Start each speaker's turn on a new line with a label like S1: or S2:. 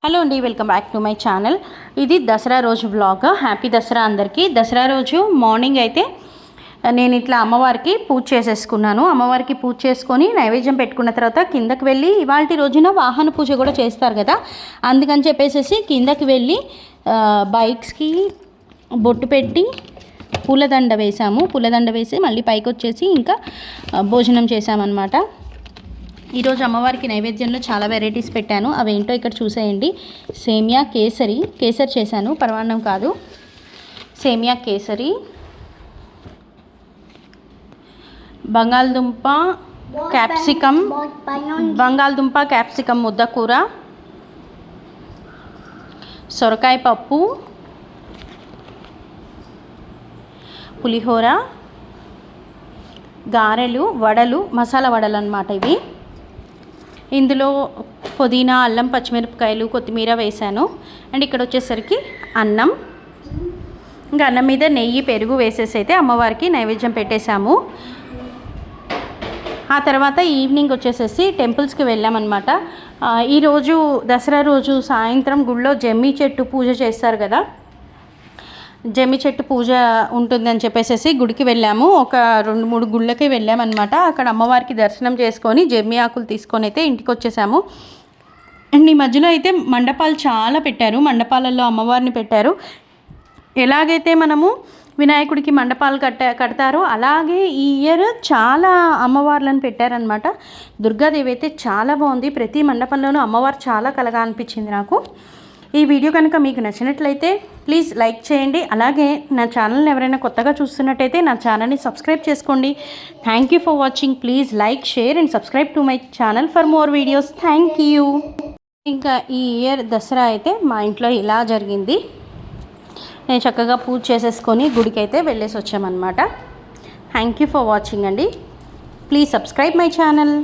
S1: Hello అండి, welcome back to my channel. ఇది దసరా రోజు వ్లాగ్. హ్యాపీ దసరా అందరికీ. దసరా రోజు మార్నింగ్ అయితే నేను ఇట్లా అమ్మవారికి పూజ చేసేసుకున్నాను. అమ్మవారికి పూజ చేసుకొని నైవేద్యం పెట్టుకున్న తర్వాత కిందకి వెళ్ళి ఇవాళ రోజున వాహన పూజ కూడా చేస్తారు కదా, అందుకని చెప్పేసి కిందకి వెళ్ళి బైక్స్కి బొట్టు పెట్టి పూలదండ వేసాము. పూలదండ వేసి మళ్ళీ పైకి వచ్చేసి ఇంకా భోజనం చేసామన్నమాట. ఈరోజు అమ్మవారికి నైవేద్యంలో చాలా వెరైటీస్ పెట్టాను. అవేంటో ఇక్కడ చూసేయండి. సేమియా కేసరి చేశాను, పరమాన్నం కాదు, సేమియా కేసరి, బంగాళదుంప క్యాప్సికమ్ ముద్దకూర, సొరకాయ పప్పు, పులిహోర, గారెలు, వడలు, మసాలా వడలు అన్నమాట ఇవి. ఇందులో పుదీనా, అల్లం, పచ్చిమిరపకాయలు, కొత్తిమీర వేసాను. అండ్ ఇక్కడ వచ్చేసరికి అన్నం, ఇంకా అన్నం మీద నెయ్యి, పెరుగు వేసేసి అయితే అమ్మవారికి నైవేద్యం పెట్టేశాము. ఆ తర్వాత ఈవినింగ్ వచ్చేసేసి టెంపుల్స్కి వెళ్ళామన్నమాట. ఈరోజు దసరా రోజు సాయంత్రం గుళ్ళో జమ్మి చెట్టు పూజ చేస్తారు కదా, జమ్మి చెట్టు పూజ ఉంటుందని చెప్పేసి గుడికి వెళ్ళాము. ఒక 2-3 గుళ్ళకి వెళ్ళామన్నమాట. అక్కడ అమ్మవారికి దర్శనం చేసుకొని జమ్మి ఆకులు తీసుకొని అయితే ఇంటికి వచ్చేసాము. అండ్ ఈ మధ్యలో అయితే మండపాలు చాలా పెట్టారు. మండపాలలో అమ్మవారిని పెట్టారు. ఎలాగైతే మనము వినాయకుడికి మండపాలు కడతారో అలాగే ఈ ఇయర్ చాలా అమ్మవార్లను పెట్టారనమాట. దుర్గాదేవి అయితే చాలా బాగుంది. ప్రతి మండపంలోనూ అమ్మవారు చాలా కలగా అనిపించింది నాకు. ఈ వీడియో కనుక మీకు నచ్చినట్లయితే ప్లీజ్ లైక్ చేయండి. అలాగే నా ఛానల్ని ఎవరైనా కొత్తగా చూస్తున్నట్టయితే నా ఛానల్ని సబ్స్క్రైబ్ చేసుకోండి. Thank you for watching. Please like, share and subscribe to my channel for more videos. Thank you. ఇంకా ఈ ఇయర్ దసరా అయితే మా ఇంట్లో ఇలా జరిగింది. నేను చక్కగా పూజ చేసేసుకొని గుడికి అయితే వెళ్ళేసి వచ్చామన్నమాట. థ్యాంక్ యూ ఫర్ వాచింగ్ అండి. Please subscribe my channel.